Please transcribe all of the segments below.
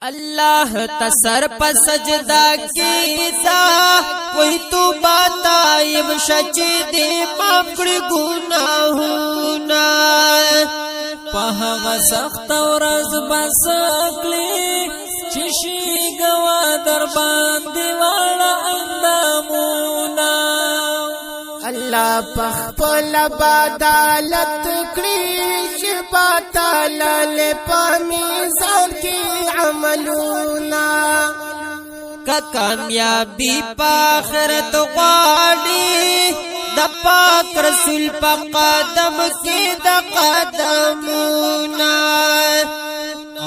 اللہ تسر پا سجدہ کیتا کوئی تو باتائب شچی دے ماپڑی گناہونا پہغ سخت ورز بسکلی چشی گوا در باندی والا اندامونا اللہ پخپل بدالت کریش باتالل پامیزان کی عملونا کا کامیابی پا آخرت غاڑی دا پاک رسول پا قدم کی دا قدمونا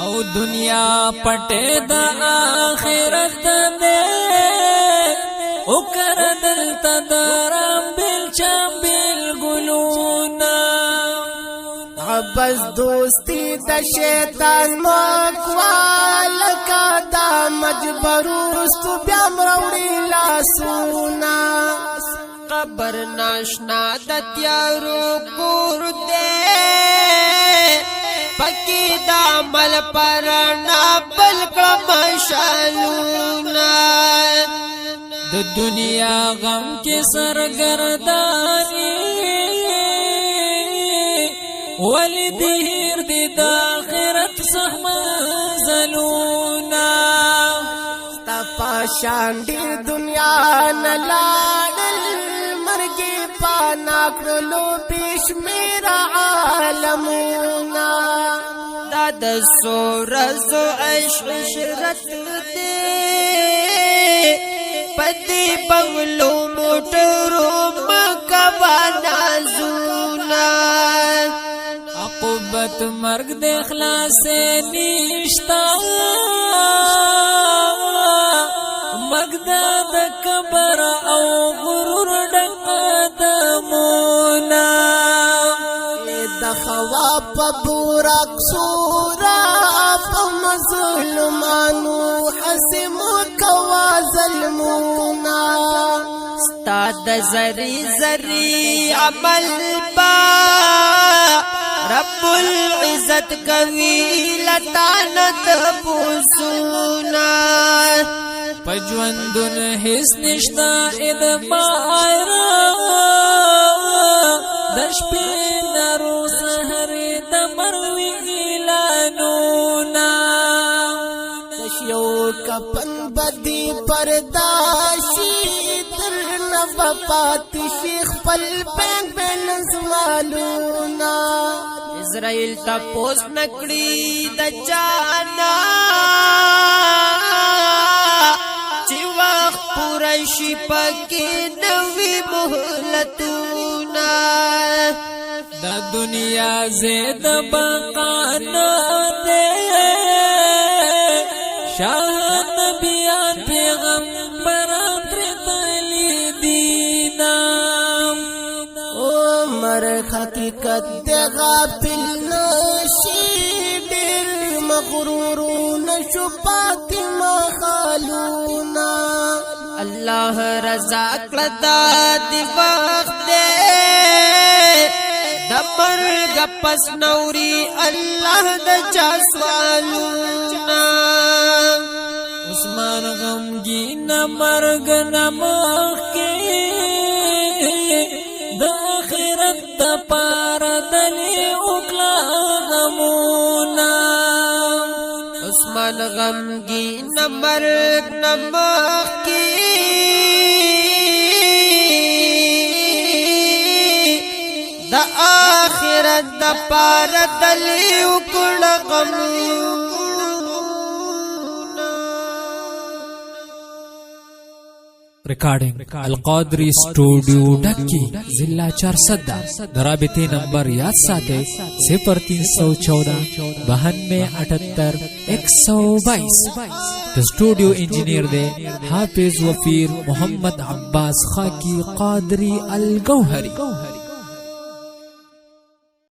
او دنیا پٹے دا آخرت دے او کر دلتا دارم بالچامبیل گلونا بس دوستی دا شیطان مکوال کا دا مجبروستو بیام روڑی لاسونا قبر ناشنا دا تیارو کور دے پکی دا عمل پرنا بلکڑ مشالونا د دنیا غم کی سرگردانی ولی دیر دی دا آخرت سخم زلونا تپا شاندیر دنیا نلالل مرگی پانا کرلو بیش میرا عالمونا داد سورز و عشق شرط دے پدی بغلو موٹرو مکبانا زونا عقوبت مرگ دے اخلاص نیشتا مگدا دا کبر او غرور دمونا دا خواب بورک سورا فمظلمانو حسم کوا ظلمونا استاد زری زری عمل با رب العزت کوي لتانت پوسونا پجوندن حس نشتا ادمائرا دشپی نارو سهر دمروی اعلانونا دشیو کپن بدی پرداشی در نفپات شیخ پل پین بین زمالونا اسرائیل تا پوس نکڑی دا جانا چی وقت پورشی پاکی نوی محلتونا دا دنیا زید بقانا دے شاہ نبیان پیغمبران پردلی دینا عمر حقیقت دے غافل نشی دل مغرور نشو پاکی مخالونا اللہ رضا کلتا دی وقت دے دمر گپس نوری اللہ دا چا سوالونا عثمان غمگی نمرگ نمخ کے دا آخرت دا پار دلی اکلا غمونا عثمان غمگی نمرگ نمخ کی دا آخرت دا پار دلی اکلا غمونا ریکارڈنگ القادری اسٹوڈیو ڈکی ضلع 410 درابطی نمبر یاد ساتے 031492782122 اسٹوڈیو انجینئر دے حافظ وفیر محمد عباس خاکی قادری الگوہری